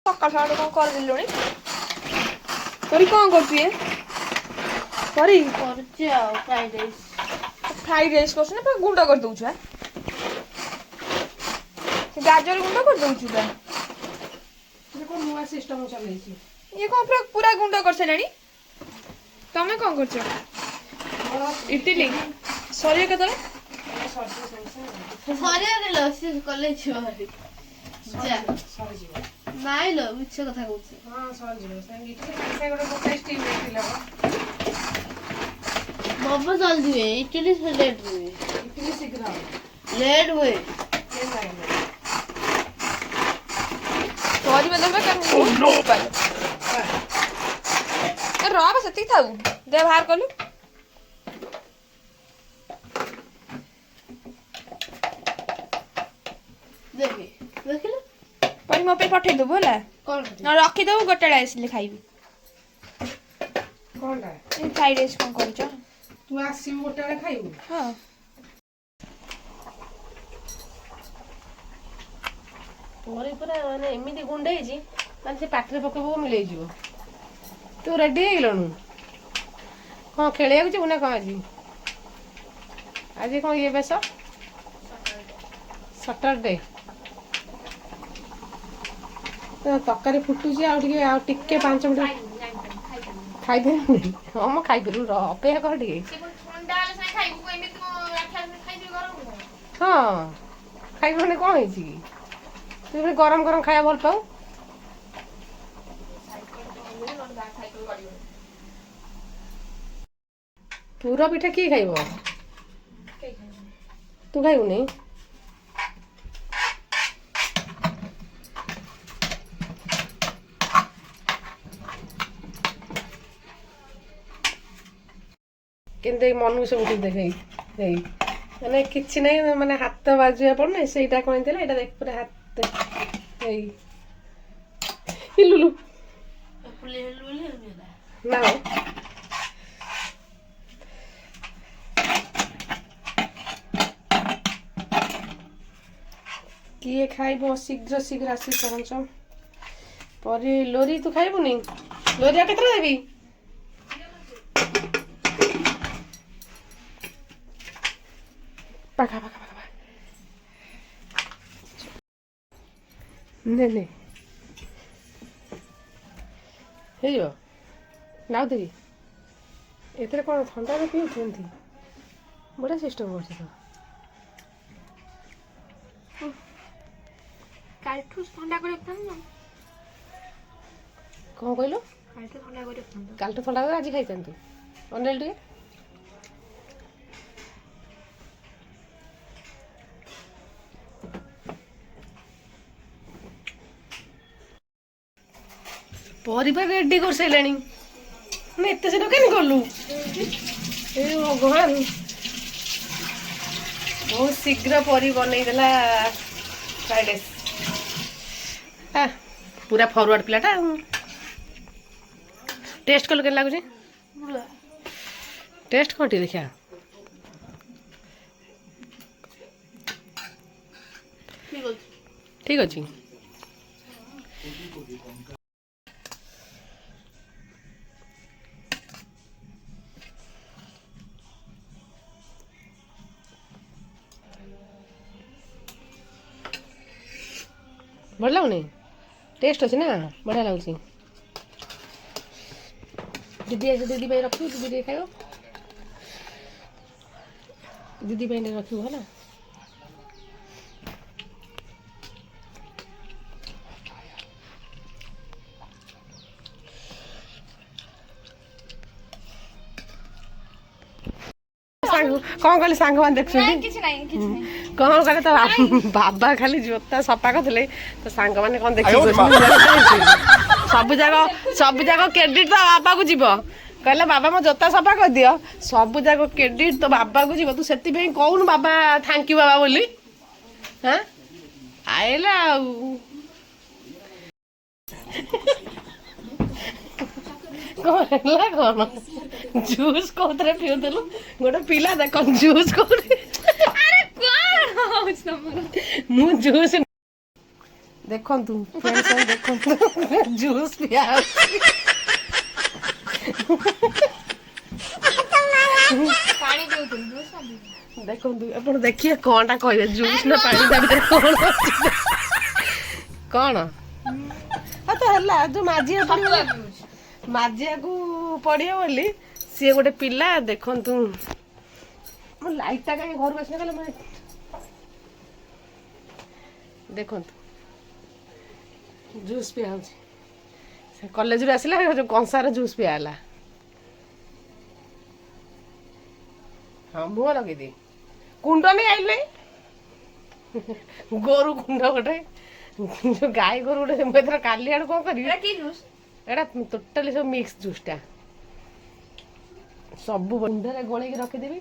ସକାଳୁ ସକାଳୁ କଣ କରିଦେଲୁଣି? ପରି କଣ କରୁଛୁ ଏ? ପରି କରୁଛି ଆଉ ଫ୍ରାଇଡ୍ ରାଇସ୍। ଫ୍ରାଇଡ୍ ରାଇସ୍ କରୁଛୁ ନା ଗୁଣ୍ଡ କରିଦେଉଛୁ? ସେ ଗାଜର ଗୁଣ୍ଡ କରିଦେଉଛୁ ତା ନୂଆ ସିଷ୍ଟମ ଚଲେଇଛି। ଇଏ କଣ ପୁରା ଗୁଣ୍ଡ କରିସାରିଲାଣି? ତମେ କଣ କରୁଛ? ଇଟିଲି ସରିବ କେତେବେଳେ? ସରିଆଲୋ ସେ କଲେଜ ଯିବ ଭାରି। ନାଇଁ ଲୋ ମିଛ କଥା କହୁଛି। ହଁ ସରିଯିବ ଗୋଟେ ପଚାଶ ଷ୍ଟିମ୍ ଇଟିଲି ହବ। ବାବା ଜଲ୍ଦି ହୁଏ ଇଟିଲି ଲେଟ୍ ହୁଏ। ଇଟିଲି ଶୀଘ୍ର ହବ। ଲେଟ୍ ହୁଏ। ପରିବା ଦେବେ କେମିତି? ରହ ସେତିକି ଥାଉ। ଦେ ବାହାର କଲୁ। ଦେଖେ ଦେଖିଲୁ ପରି ମୋ ପାଇଁ ପଠେଇଦେବୁ ହେଲା। କଣ ରଖିଦେବୁ ଗୋଟେବେଳେ ଆସିଲେ ଖାଇବି। କଣଟା? ଏ ଫ୍ରାଇଡ୍ ରାଇସ୍ କଣ କରୁଛ? ତୁ ଆସିବୁ ଗୋଟେ ବେଳେ ଖାଇବୁ? ହଁ। ପରେ ପୁରା ମାନେ ଏମିତି ଗୁଣ୍ଡେଇଛି ମାନେ ସେ ପାଟିରେ ପକେଇବାକୁ ମିଳେଇଯିବ। ତୁ ରେଡି ହେଇଗଲୁଣୁ? କଣ ଖେଳିବାକୁ ଯିବୁ ନା କଣ ଆଜି? ଆଜି କଣ ଇଏ ବେଶ? ସଟରଡେ। ତରକାରୀ ଫୁଟୁଛି ଆଉ ଟିକେ 5 ମିନିଟ୍ ଖାଇପାରିବୁନି? ହଁ ମୁଁ ଖାଇପାରିବୁ ରହ ଅପେକ୍ଷା କର ଟିକେ। ହଁ ଖାଇବୁନି କଣ ହେଇଛି କି? ତୁ ଗରମ ଗରମ ଖାଇବା ଭଲ ପାଉ। ପୁର ପିଠା କିଏ ଖାଇବ? ତୁ ଖାଇବୁନି? କିନ୍ତୁ ଏଇ ମନକୁ ସବୁ ଦେଖେଇ ମାନେ କିଛି ନାହିଁ ମାନେ ହାତ ବାଜିବା ପଡୁନାହିଁ ସେଇଟା କଣ ହେଇଥିଲା ଏଇଟା ଦେଖ ପୁରା ହାତ ଏଇ ଲୁଲୁ ନା କିଏ ଖାଇବ? ଶୀଘ୍ର ଶୀଘ୍ର ଆସି ପହଞ୍ଚ। ପରି ଲୋରି ତୁ ଖାଇବୁନି? ଲୋରି ଆଉ କେତେଟା ଦେବି? ପାଖା ନେ ହେଇଯିବ ନାଉ ଦେବି। ଏଥିରେ କ'ଣ ଥଣ୍ଡାରେ ପିଉଛନ୍ତି? ବଢ଼ିଆ ସିଷ୍ଟମ୍ କରୁଛି ତ। କାଲିଠୁ ଥଣ୍ଡା କରି ରଖିଥାନ୍ତୁ। କ'ଣ କହିଲୁ? କାଲିଠୁ ଥଣ୍ଡା କରି ରଖିଥାନ୍ତୁ। କାଲିଠୁ ଥଣ୍ଡା କରି ଆଜି ଖାଇଥାନ୍ତୁ। ଅନେଇଲୁ ଟିକେ। ପରିବା ରେଡି କରିସାରିଲାଣି। ମାନେ ଏତେ ଶୀଘ୍ର କେମିତି କଲୁ? ଏ ଭଗବାନ ବହୁତ ଶୀଘ୍ର ପରି ବନେଇଦେଲା ଫ୍ରାଇଡ୍ ରାଇସ୍। ପୁରା ଫରୱାର୍ଡ ପିଲାଟା ଆଉ। ଟେଷ୍ଟ କଲୁ କେମିତି ଲାଗୁଛି? ଟେଷ୍ଟ କ'ଣ ଟିକେ ଦେଖିବା। ଠିକ୍ ଅଛି। ଭଲ ଲାଗୁନି? ଟେଷ୍ଟ ଅଛି ନା? ବଢ଼ିଆ ଲାଗୁଛି। ଦିଦି ପାଇଁ ରଖିବୁ, ଦିଦି ଟିକେ ଖାଇବ। ଦିଦି ପାଇଁ ଟିକେ ରଖିବୁ ହେଲା। କ'ଣ କହିଲେ ସାଙ୍ଗମାନେ ଦେଖୁଛନ୍ତି? କ'ଣ କହିଲେ ତ ବାବା ଖାଲି ଜୋତା ସଫା କରିଥିଲେ ତ ସାଙ୍ଗମାନେ କ'ଣ ଦେଖିବେ? ସବୁ ଯାକ କ୍ରେଡିଟ୍ ତ ବାବାକୁ ଯିବ। କହିଲେ ବାବା ମୋ ଜୋତା ସଫା କରିଦିଅ। ସବୁ ଯାକ କ୍ରେଡିଟ୍ ତ ବାବାକୁ ଯିବ। ତୁ ସେଥିପାଇଁ କହୁନୁ ବାବା ଥ୍ୟାଙ୍କ ୟୁ ବାବା ବୋଲି। ହଁ ଆଇଲା ଆଉ କ'ଣ ହେଲା? କ'ଣ ଜୁସ୍ କୋଉଥିରେ ପିଉଥିଲୁ? ଗୋଟେ ପିଲା ଦେଖ ଜୁସ୍ କୋଉଠି? ମୁଁ ଜୁସ୍ ଦେଖନ୍ତୁ ଦେଖନ୍ତୁ ଜୁସ୍ ପିଆ ପାଣି ପିଉଥିଲି ଜୁସ୍ ନା ଦେଖନ୍ତୁ ଆପଣ ଦେଖିବେ କଣଟା କହିବେ ଜୁସ୍ ନା ପାଣି ତା ଭିତରେ କଣ ଅଛି କଣ ଆଉ ତ ହେଲା ଯୋଉ ମାଜିଆକୁ ପଡିବ ବୋଲି ସିଏ ଗୋଟେ ପିଲା ଦେଖନ୍ତୁ ମୋ ଲାଇଟଟା କାହିଁ ଘରକୁ ଆସିଲା କଲେ ଦେଖନ୍ତୁ ଜୁସ୍ ପିଆ ହଉଛି ସେ କଲେଜରୁ ଆସିଲା ଯୋଉ କଂସାର ଜୁସ୍ ପିଆ ହେଲା ହଁ ମୁହଁ ଲଗେଇଦିଏ କୁଣ୍ଡ ନେଇ ଆଇଲେ ଗୋରୁ କୁଣ୍ଡ ଗୋଟେ ଯୋଉ ଗାଈ ଗୋରୁ ଗୋଟେ ଏଥର କାଲି ଆଡୁ କଣ କରିବି ଏଇଟା ଟୋଟାଲି ସବୁ ମିକ୍ସ ଜୁସ୍ଟା ସବୁ କୁଣ୍ଡରେ ଗୋଳେଇକି ରଖିଦେବି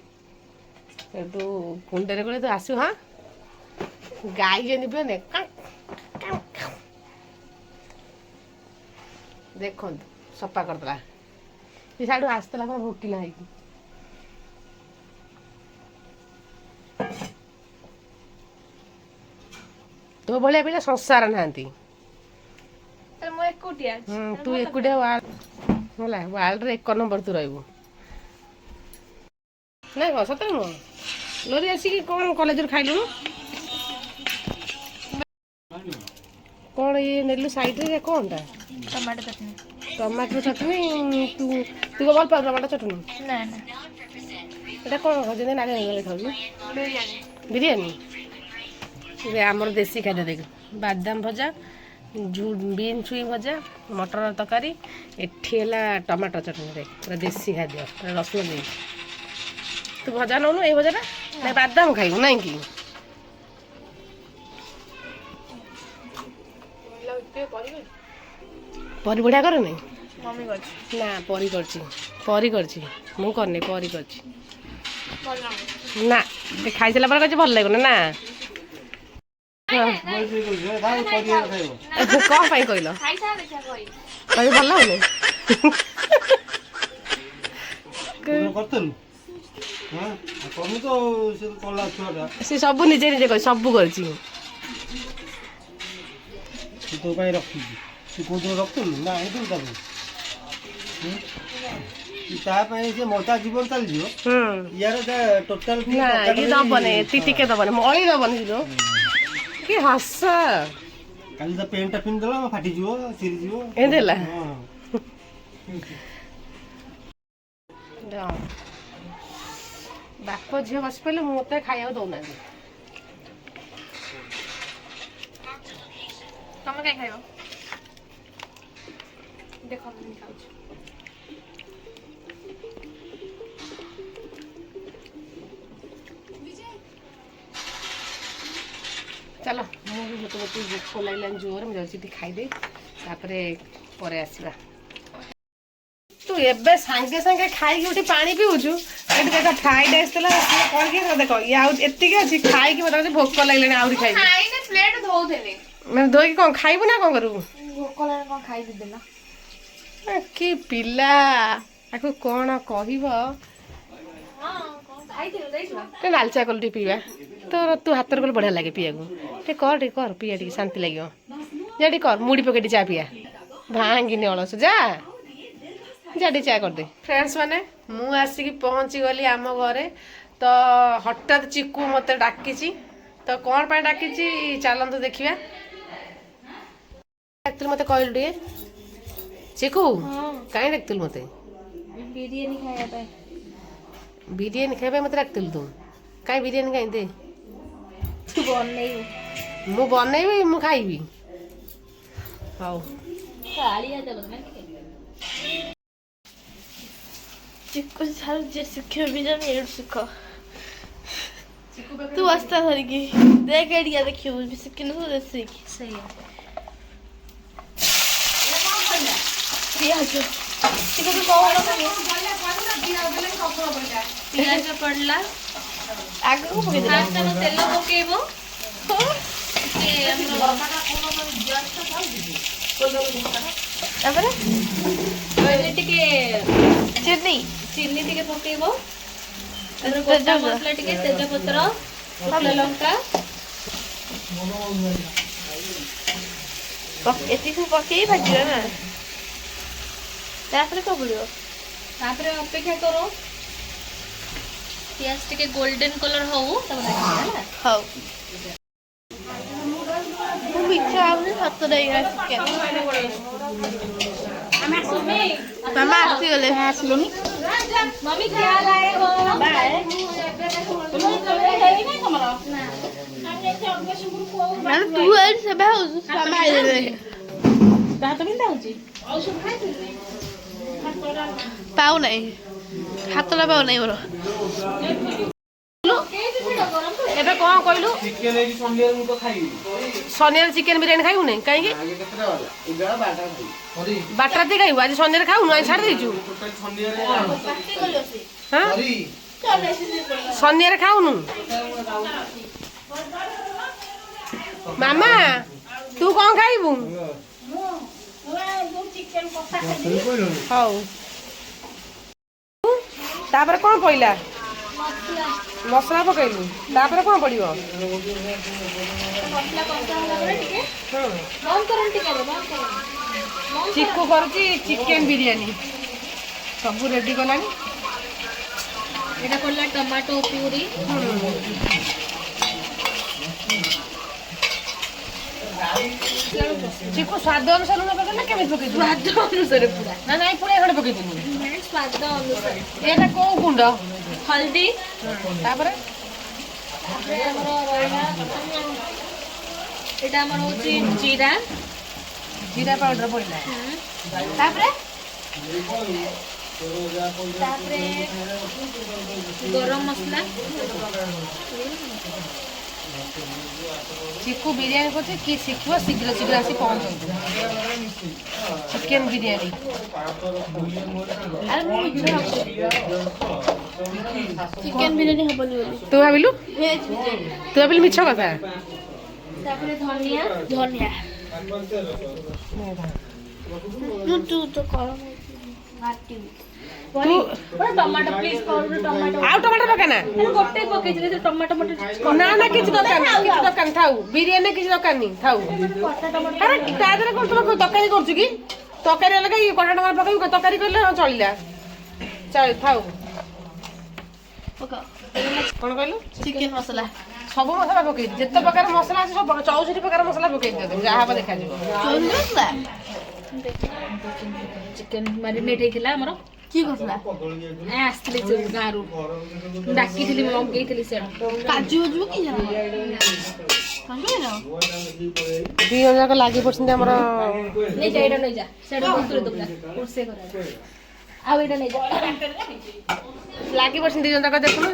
ସେଠୁ କୁଣ୍ଡରେ ଗୋଳେଇ ତୁ ଆସିବୁ ହଁ ଗାଈ ଯେମିତି ପିଅନେ ଦେଖନ୍ତୁ ସଫା କରିଦେଲା ସେ ସାଇଡୁ ଆସିଥିଲା କଣ ଭୋକିଲା ହେଇକି ତୋ ଭଳିଆ ପିଲା ସଂସାର ନାହାନ୍ତି ମୁଁ ଏକୁଟିଆ ତୁ ଏକୁଟିଆ ହେଲା ୱାର୍ଲଡରେ 1 ନମ୍ବର ତୁ ରହିବୁ ନାଇଁ କଣ ସତରେ ନୁହଁ ଲୋରି ଆସିକି କଣ କଲେଜରୁ ଖାଇଲୁଣୁ କଣ ଇଏ ନେଲୁ ସାଇଡରେ କଣଟା ଟମାଟୋ ଚଟଣି ତୁ ତୁ ଭଲ ପାଉ ଟମାଟୋ ଚଟଣି ନା ନା ଏଇଟା କଣ ଯେମିତି ନାଲି ହେଇଗଲେ ଖାଉଛୁ ବିରିୟାନୀ ଆମର ଦେଶୀ ଖାଦ୍ୟ ଦେଖ ବାଦାମ ଭଜା ବିନ୍ ଛୁଇଁ ଭଜା ମଟର ତରକାରୀ ଏଠି ହେଲା ଟମାଟୋ ଚଟଣି ପୁରା ଦେଶୀ ଖାଦ୍ୟ ପୁରା ରସୁଣ ଦେଇ ତୁ ଭଜା ନଉନୁ ଏଇ ଭଜାଟା ନାଇଁ ବାଦାମ ଖାଇବୁ ନାଇଁ କି ପରି ବଢ଼ିଆ କରେନି ମମି କରିଛି ନା ପରି କରିଛି ମୁଁ କରିନି ପରି କରିଛି ନା ଖାଇସାରିଲା ପରେ କିଛି ଭଲ ଲାଗିବନି ନା କଣ ପାଇଁ କହିଲ କହିବି ଭଲ ଲାଗୁନି ସେ ସବୁ ନିଜେ ନିଜେ କରି ସବୁ କରିଛି ତୋ ପାଇଁ ରଖିଛି ତୁ କୋଉଦିନ ରଖୁଥିଲୁ ନା ଆଣିଥିଲୁ ତାକୁ ତା ପାଇଁ ସେ ମଜା ଜୀବନ ଚାଲିଯିବ ୟାର ଟୋଟାଲ ନା ଇଏ ଦବନି ଟିକେ ଦବନି ମଳି ଦବନି କି ହସ କାଲି ତା ପେଣ୍ଟଟା ପିନ୍ଧିଦେଲା ଫାଟିଯିବ ଚିରିଯିବ ଏମିତି ହେଲା ବାପ ଝିଅ ବସି ପଡ଼ିଲେ ମୋତେ ଖାଇବାକୁ ଦଉନାହାନ୍ତି ତମେ କାଇଁ ଖାଇବ ଦେଖ ମୁଁ ଖାଉଛି ଚାଲ ମୁଁ ବି ଗୋଟେ ଭୋକ ଲାଗିଲାନି ଜୋର ମୁଁ ଯାଉଛି ଟିକେ ଖାଇଦେଇ ତାପରେ ପରେ ଆସିବା ତୁ ଏବେ ସାଙ୍ଗେ ସାଙ୍ଗେ ଖାଇକି ଗୋଟେ ପାଣି ପିଉଛୁ ଏଠି ଦେଖ ଫ୍ରାଇଡ୍ ରାଇସ୍ ଥିଲା କରିକି ଦେଖ ଇଏ ଆଉ ଏତିକି ଅଛି ଖାଇକି ମୋତେ ଭୋକ ଲାଗିଲାଣି ଆହୁରି ଖାଇବି ପ୍ଲେଟ୍ ଧୋଉଥିଲି ମାନେ ଧୋଇକି କଣ ଖାଇବୁ ନା କଣ କରିବୁ ଭୋକ ଲାଗିଲେ କଣ ଖାଇଦେବି ନା କି ପିଲା ତାକୁ କଣ କହିବ ଟିକେ ଲାଲ ଚା କଲୁ ଟିକେ ପିଇବା ତୁ ହାତରେ କଲେ ବଢ଼ିଆ ଲାଗେ ପିଇବାକୁ ଟିକେ କର ପିଇବା ଟିକେ ଶାନ୍ତି ଲାଗିବ ଯା ଟିକେ କର ମୁଢ଼ି ପକେଇ ଚା ପିଇବା ଭାଙ୍ଗିନି ଅଳସ ଯା ଟିକେ ଚା କରିଦେ ଫ୍ରେଣ୍ଡସ୍ ମାନେ ମୁଁ ଆସିକି ପହଞ୍ଚିଗଲି ଆମ ଘରେ ତ ହଠାତ୍ ଚିକୁ ମୋତେ ଡାକିଛି ତ କ'ଣ ପାଇଁ ଡାକିଛି ଚାଲନ୍ତୁ ଦେଖିବା ଡାକିଥିଲୁ ମୋତେ କହିଲୁ ଟିକେ ଚିକୁ କାହିଁ ଡାକିଥିଲୁ ମୋତେ ବିରିୟାନୀ ଖାଇବା ପାଇଁ ମୋତେ ଡାକିଥିଲୁ ତୁ କାହିଁ ବିରିୟାନୀ କାହିଁ ଦେ ତୁ ବନେଇବୁ ମୁଁ ବନେଇବି ମୁଁ ଖାଇବି ହଉ ଚିକୁ ଛାଡୁ ଯେ ଶିଖିବ ବିରିୟାନୀ ଏଇଠୁ ଶିଖ ତୁ ଆସ୍ତା ଧରିକି ଦେଖ ଏଠିକା ଦେଖିବୁ ଶିଖିନୁ ତୁ ଶିଖ ସେଇଆ ପିଆଜ ଚିକୁ ତୁ କଣ ପିଆଜ ପଡିଲା ଆଗକୁ ପକେଇ ଦେ ଫାଷ୍ଟ ଆମେ ତେଲ ପକେଇବ ତାପରେ ଟିକେ ଚିନି ଚିନି ଟିକେ ପକେଇବ ତାପରେ ଗୋଟା ମସଲା ଟିକେ ତେଜପତ୍ର ଶୁଖିଲା ଲଙ୍କା ଏତିକି ସବୁ ପକେଇ ଭାଜିବା ନା ତାପରେ କଣ ପଡ଼ିବ? ତାପରେ ଅପେକ୍ଷା କର ପିଆଜ ଟିକେ ଗୋଲ୍ଡେନ କଲର ହଉ ତାପରେ ହେଲା। ହଉ ମୁଁ ମିଠା ଆଉନି ହାତ ଦେଇଗଲା ଚିକେନ। ମାମା ଆସିଗଲେ। ଆସିଲୁନି ମମି ଖ୍ୟାଲ ଆଏ ହୋ ବାଏ ମାନେ ତୁ ଏଇଠି ସେବା ହଉଛୁ ମାମା ଆଇଲେ। ପାଉନାହିଁ ହାତଟା ପାଉନାହିଁ ମୋର। ଏବେ କଣ କହିଲୁ? ଚିକେନ ହେଇକି ସନ୍ଧ୍ୟାରେ ମୁଁ ତ ଖାଇବି। ଶନିବାର ଚିକେନ ବିରିୟାନୀ ଖାଇବୁନି କାହିଁକି? ଆଗେ କେତେଟା ବାଲା? 11 12ଟା ଖାଇବି। ବାରଟା ରାତି ଖାଇବୁ ଆଜି ସନ୍ଧ୍ୟାରେ ଖାଉନୁ ଆଜି ଛାଡ଼ି ଦେଇଛୁ। ଟୋଟାଲ ସନ୍ଧ୍ୟାରେ ହଁ ସରି ଶନିବାରେ ଖାଉନୁ। ମାମା ତୁ କଣ ଖାଇବୁ? ହଉ ତାପରେ କଣ ପଇଲା? ମସଲା ପକେଇଲୁ ତାପରେ କଣ ପଡିବ? ଚିକୁ କରୁଛି ଚିକେନ ବିରିୟାନୀ ସବୁ ରେଡି କଲାଣି। এটা করলা টমেটো পিউরি ଚିକୁ ସ୍ୱାଦ ଅନୁସାରେ ଲୁଣ ପକେଇଲୁ ନା କେମିତି ପକେଇଛୁ? স্বাদ অনুসারে পুরা ନା ନାଇଁ ପୁଣି ଏଇଟା ପକେଇଥିଲୁ। স্বাদ অনুসারে ଏଇଟା କୋଉ ଗୁଣ୍ଡ? হলদি ତାପରେ এটা আমার হচ্ছে জিরা ଜିରା ପାଉଡର ପଡିଲା। তারপরে তারপরে গরম মশলা ଚିକୁ ବିରିୟାନୀ କରୁଛି କି ଶିଖିବ ଶୀଘ୍ର ଶୀଘ୍ର ଆସି ପହଞ୍ଚନ୍ତୁ। ଚିକେନ ବିରିୟାନୀ ଚିକେନ ବିରିୟାନୀ ହବନି ବୋଲି ତୁ ଭାବିଲୁ ଭେଜ ବିରିୟାନୀ। ତୁ ଭାବିଲୁ ମିଛ କଥା। তারপরে ধনিয়া ଧନିଆ ତୁ ତ କର ତୁ টমেটো প্লিজ করো টমেটো ଆଉ ଟମାଟୋ ପକା ନା। গোটে পকেইছি যে টমেটো মটে ନା ନା କିଛି ଦରକାର ନାହିଁ କିଛି ଦରକାର ନାହିଁ ଥାଉ ବିରିୟାନୀ କିଛି ଦରକାର ନାହିଁ ଥାଉ। ଆରେ ତା ଦେହରେ କଣ ତମେ ତରକାରୀ କରୁଛୁ କି? ତରକାରୀ ଅଲଗା ଇଏ କଟା ଟମାଟୋ ପକେଇବୁ ତରକାରୀ କଲେ ହଁ ଚଳିଲା ଥାଉ। କଣ କହିଲୁ? ଚିକେନ ମସଲା ସବୁ ମସଲା ପକେଇଛି ଯେତେ ପ୍ରକାର ମସଲା ଅଛି ସବୁ 64 ପ୍ରକାର ମସଲା ପକେଇ ଦିଅନ୍ତୁ ଯାହା ହବ ଦେଖାଯିବ। ଚଉନି ମସଲା ଚିକେନ ମ୍ୟାରିନେଟ୍ ହେଇଥିଲା ଆମର କି ମସଲା? ଆସିଥିଲି ସେ ଗାଁରୁ ଡାକିଥିଲି ମଗେଇଥିଲି ସେଆଡୁ କାଜୁ ବାଜୁ କି ଜାଣ ଦି ଜଣ ଯାକ ଲାଗି ପଡିଛନ୍ତି ଆମର। ନେଇଯା ଏଇଟା ନେଇଯା ସେଆଡୁ ଭିତରେ ଦବୁ ରୋଷେଇ କରିବା ଆଉ ଏଇଟା ନେଇଯା ଲାଗି ପଡିଛନ୍ତି ଦି ଜଣ ଯାକ ଦେଖୁନୁ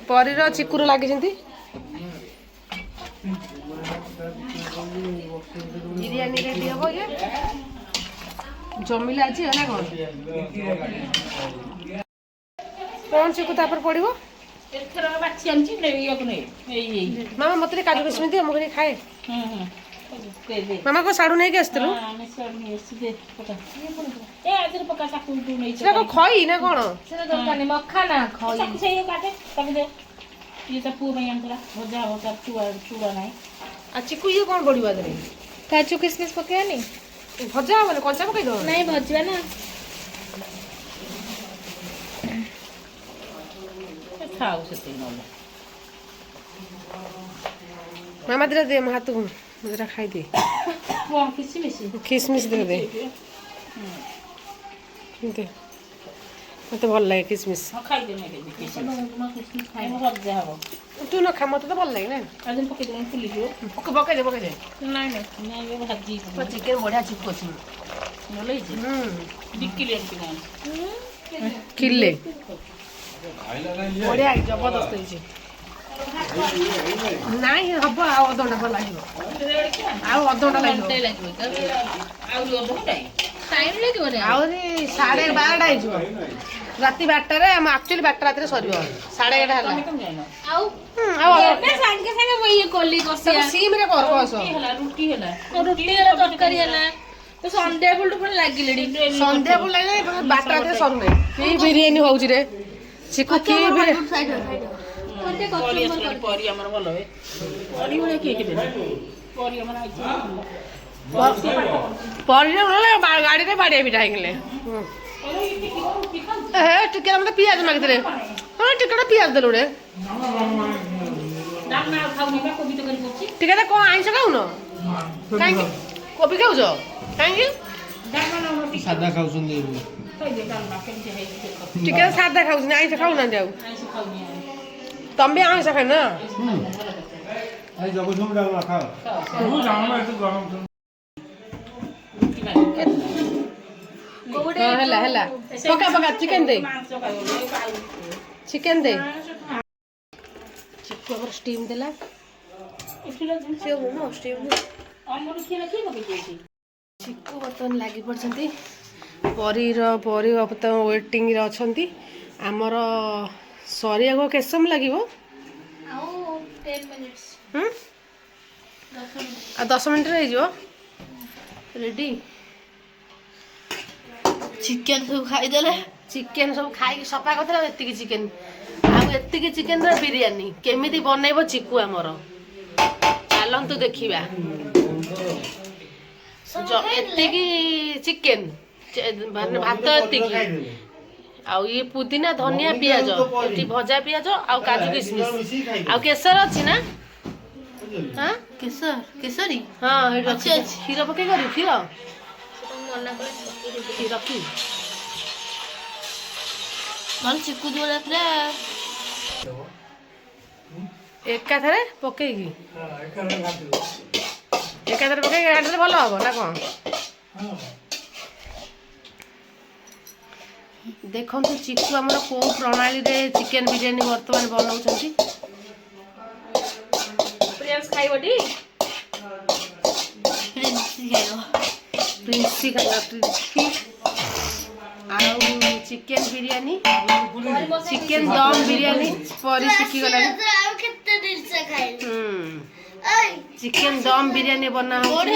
ପରିର ଚିକୁରୁ ଲାଗିଛନ୍ତି। ବିରିୟାନୀ ରେଡି ହବ ଇଏ ଜମିଲା ଅଛି ନା କଣ? କଣ ଚିକୁ ତାପରେ ପଡିବ? ମାମା ମତେ ଟିକେ କାଜୁ କିସମିସ୍ ଦିଅ ମୁଁ ଖାଲି ଖାଏ। ମାମା କଣ ସାଡୁ ନେଇକି ଆସିଥିଲୁ? ସେଟା କଣ ଖଇ ନା କଣ? ସେଟା ଦରକାର ନାହିଁ ମଖା ନା ଖଇ ଆଉ ଚିକୁ ଇଏ କଣ ପଡିବ ଆଦେହରେ? କାଜୁ କିସମିସ୍ ପକେଇବାନି ଭଜା ହବନି କଞ୍ଚା ପକେଇଦବ? ନାଇଁ ଭଜିବା ନା ମାମା ଦିଟା ଦେ ମୋ ହାତକୁ ମୁଁ ଦିଟା ଖାଇଦିଏ। କିସମିସ୍ ଦେ ଦେ ମତେ ଭଲ ଲାଗେ କିସମିସ୍। ତୁ ନ ଖା ମତେ ତ ଭଲ ଲାଗେ ନା। ପକେଇଦେ ପକେଇଦେ ଚିକେନ ବଢିଆ ଚିକୁ ଅଛି। କିଲେ ବଢିଆ ଜବରଦସ୍ତ ହେଇଛି। ନାଇଁ ହବ ଆଉ ଅଧଘଣ୍ଟା ପରେ ଲାଗିବ ଆଉ ଅଧଘଣ୍ଟା ଲାଗିବ ଆହୁରି 12:30 ହେଇଯିବ। ରାତି 12ଟାରେ ଆମ ଆକ୍ଚୁଆଲି 12ଟା ରାତିରେ ସରିବ 11:30 ହେଲା। ଆଉ ଆଉ ଏବେ ସାଙ୍ଗେ ସାଙ୍ଗେ ଇଏ କଲି କଷିଆ ସିମରେ କର କଷ ରୁଟି ହେଲା ତରକାରୀ ହେଲା ସନ୍ଧ୍ୟା ବେଳଠୁ ପୁଣି ଲାଗିଲେଣି ସନ୍ଧ୍ୟା ବେଳ ଲାଗିଲେ 12ଟା ରାତିରେ ସରୁନାହିଁ। କି ବିରିୟାନୀ ହଉଛି ରେ ଚିକୁ କି ପରିରେ ଗାଡ଼ିରେ ବାଡ଼ିଆ ପିଠା ହେଇଗଲେ ଟିକେ ମତେ ପିଆଜ ମାଗିଥିଲେ ହଁ ଟିକେ ପିଆଜ ଦେଲୁ ରେ ଟିକେ କଣ ଆଇଁଷ ଖାଉନ କାହିଁକି କୋବି ଖାଉଛ କାହିଁକି ସାଧା ଖାଉଛନ୍ତି ଟିକେ ସାଧା ଖାଉଛନ୍ତି ଆଇଁଷ ଖାଉନାହାନ୍ତି ଆଉ ତମେ ଆଇଁଷ ଖାଇନ ହେଲା ହେଲା ପକା ପକା ଚିକେନ ଦେ ଚିକେନ ଦେ ଚିକୁ ଆମର ଷ୍ଟିମ୍ ଦେଲା ଚିକୁ ବର୍ତ୍ତମାନ ଲାଗି ପଡ଼ିଛନ୍ତି ପରି ବର୍ତ୍ତମାନ ୱେଟିଂରେ ଅଛନ୍ତି ଆମର ସରିବାକୁ କେତେ ସମୟ ଲାଗିବ ଆଉ 10 ମିନିଟ୍ରେ ହେଇଯିବ ରେଡ଼ି ଚିକେନ ସବୁ ଖାଇଦେଲେ ଚିକେନ ସବୁ ଖାଇକି ସଫା କରିଦେଲେ ଆଉ ଏତିକି ଚିକେନ ଆଉ ଏତିକି ଚିକେନର ବିରିୟାନୀ କେମିତି ବନେଇବ ଚିକୁ ଆମର ଚାଲନ୍ତୁ ଦେଖିବା ଏତିକି ଚିକେନ ମାନେ ଭାତ ଏତିକି ଆଉ ଇଏ ପୁଦିନା ଧନିଆ ପିଆଜ ଏଠି ଭଜା ପିଆଜ ଆଉ କାଜୁ କିସମିସ ଆଉ କେଶର ଅଛି ନା ହଁ କେଶରୀ ହଁ ଏଠି ଅଛି କ୍ଷୀର ପକେଇ କରିବୁ କ୍ଷୀର ରଖି ନହେଲେ ଚିକୁ ଯୋଉଟା ପୁରା ଏକାଥରେ ପକେଇକି ଏକାଥରେ ପକେଇକି ଘାଣ୍ଟିଲେ ଭଲ ହବ ନା କ'ଣ ଦେଖନ୍ତୁ ଚିକୁ ଆମର କୋଉ ପ୍ରଣାଳୀରେ ଚିକେନ ବିରିୟାନୀ ବର୍ତ୍ତମାନ ବନାଉଛନ୍ତି ପ୍ରିୟାଂଶ ଖାଇବଟି ପ୍ରିନ୍ସି ଖାଇବ ଆଉ ଚିକେନ ବିରିୟାନୀ ଚିକେନ ଦମ୍ ବିରିୟାନୀ ପରି ଶିଖିଗଲାଣି ଚିକେନ ଦମ୍ ବିରିୟାନୀ ବନା ହଉଛି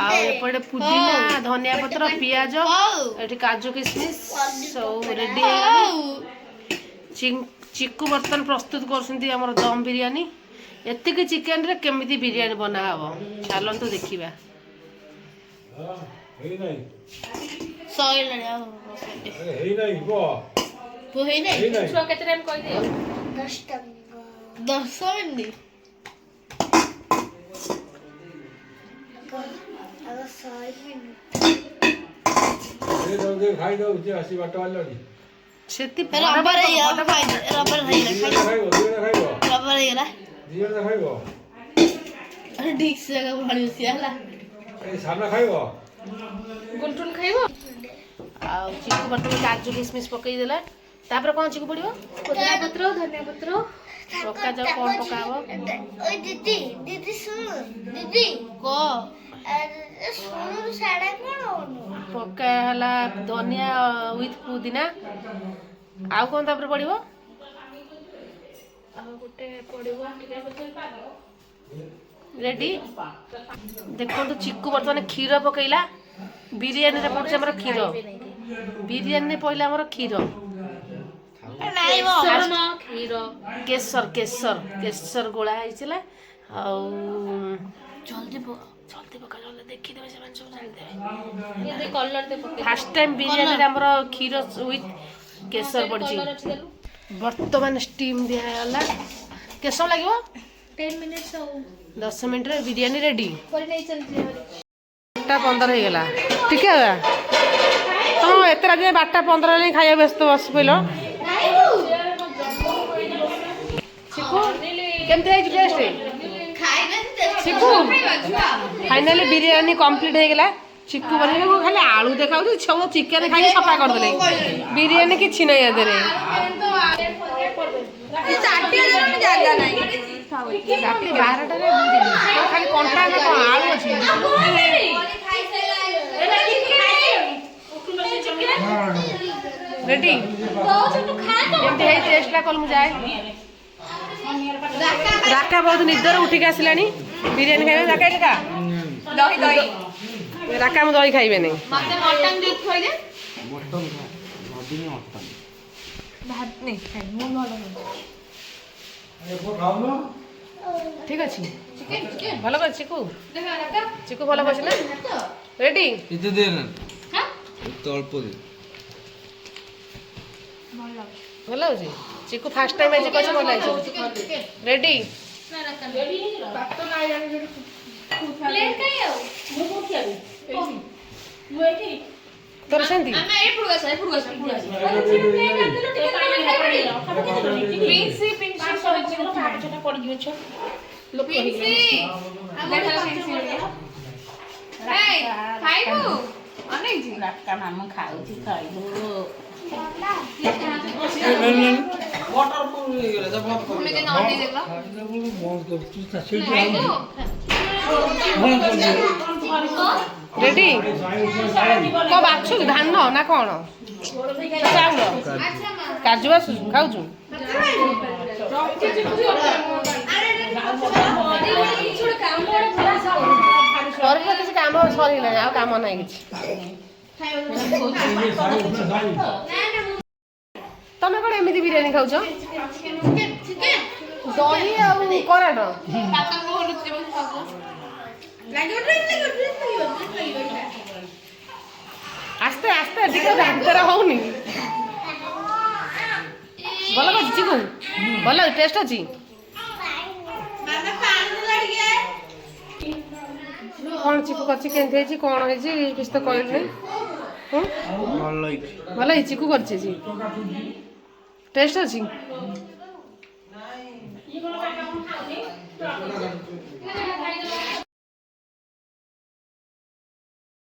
ଆଉ ଏପଟେ ପୁଦିନା ଧନିଆ ପତ୍ର ପିଆଜ ଏଠି କାଜୁ କିସମିସ ସବୁ ରେଡି ହେଇଗଲାଣି ଚିକୁ ବର୍ତ୍ତମାନ ପ୍ରସ୍ତୁତ କରୁଛନ୍ତି ଆମର ଦମ୍ ବିରିୟାନୀ ଏତିକି ଚିକେନରେ କେମିତି ବିରିୟାନୀ ବନା ହବ ଚାଲନ୍ତୁ ଦେଖିବା କେତେ ଟାଇମ୍ କହିଦିଅ 10 ମିନିଟ୍ ସେତି ଗୁଣ୍ଟୁନ ଖାଇବ ଆଉ ଚିକୁ ବର୍ତ୍ତମାନ କାଜୁ କିସମିସ ପକେଇଦେଲା ତାପରେ କ'ଣ ଚିକୁ ପଡ଼ିବ ପୁଦିନା ପତ୍ର ଧନିଆ ପତ୍ର ପକାଯାଉ କ'ଣ ପକା ହବ ପକା ହେଲା ଧନିଆ ୱିଥ୍ ପୁଦିନା ଆଉ କ'ଣ ତାପରେ ପଡ଼ିବ ଆଉ ଗୋଟେ ପଡ଼ିବ ରେଡି ଦେଖନ୍ତୁ ଚିକୁ ବର୍ତ୍ତମାନ କ୍ଷୀର ପକେଇଲା ବିରିୟାନୀରେ ପଡୁଛି ଆମର କ୍ଷୀର ବିରିୟାନୀରେ ପଇଲା ଆମର କ୍ଷୀର କେଶର କେଶର କେଶର ଗୋଳା ହେଇଥିଲା ଆଉ ଜଲ୍ଦି ପକା ଜଲ୍ଦି ଦେଖିଦେବେ ସେମାନେ ସବୁ ଜାଣିଦେବେ ଫାର୍ଷ୍ଟ ଟାଇମ୍ ବିରିୟାନୀରେ ଆମର କ୍ଷୀର ୱିଥ୍ କେଶର ପଡ଼ିଛି ବର୍ତ୍ତମାନ ଷ୍ଟିମ୍ ଦିଆଗଲା କେତେ ସମୟ ଲାଗିବ 10 ମିନିଟ୍ସ ଆଉ 10 ମିନିଟ୍ରେ ବିରିୟାନୀ ରେଡି 12:15 ହେଇଗଲା ଟିକେ ହଁ ଏତେ ରାତି 12:15 ହେଲେ ଖାଇବା ବ୍ୟସ୍ତ ବସି ପଇଲ କେମିତି ହେଇଛି ଟେଷ୍ଟ ଚିକୁ ଫାଇନାଲି ବିରିୟାନୀ କମ୍ପ୍ଲିଟ୍ ହେଇଗଲା ଚିକୁ ବନେଇବାକୁ ଖାଲି ଆଳୁ ଦେଖାଉଛି ସବୁ ଚିକେନ ଖାଇକି ସଫା କରିଦେଲେ ବିରିୟାନୀ କିଛି ନାହିଁ ଏଥିରେ ରାତି 12টাରେ ଖାଲି କଣ୍ଟା ନା କ'ଣ ଆଳୁ ଅଛି ରେଡି କେମିତି ହେଇ ଟେଷ୍ଟଟା କଲ ମୁଁ ଯାଏ ରାକା ବହୁତ ନିଦରେ ଉଠିକି ଆସିଲାଣି ବିରିୟାନୀ ଖାଇବେ ରାକା ଏକା ରାକା ମୁଁ ଦହି ଖାଇବେନି ঠিক ଅଛି ଭଲ କରିଛି ଚିକୁ ଚିକୁ ଭଲ କରିଛି ନା ରେଡି ଏତେ ଦେ ନା ଏତେ ଅଳ୍ପ ଦେ ଭଲ ହେଉଛି ଚିକୁ ଫାର୍ଷ୍ଟ ଟାଇମ୍ ଆଜି କରିଛି ଭଲ ହେଇଛି ରେଡି ତୋର ସେମିତି ରେଡି କଣ ବାଛୁ ଧାନ ନା କଣ ଚାଉଳ କାଜୁ ଆସୁଛୁ ଖାଉଛୁ ସରିଲା କିଛି କାମ ସରିଲାଣି ଆଉ କାମ ନାହିଁ କିଛି ତମେ କଣ ଏମିତି ବିରିୟାନୀ ଖାଉଛ ଦହି ଆଉ କରାଟ ଆସ୍ତେ ଆସ୍ତେ ଟିକେ ଭିତରେ ହଉନି ଭଲ କରିଛି ଚିକୁ ଭଲ ଟେଷ୍ଟ ଅଛି କଣ ଚିକୁ କରିଛି କେମିତି ହେଇଛି କଣ ହେଇଛି କିଛି ତ କହିଲୁନି ଭଲ ହେଇଛି ଚିକୁ କରିଛି ଟେଷ୍ଟ ଅଛି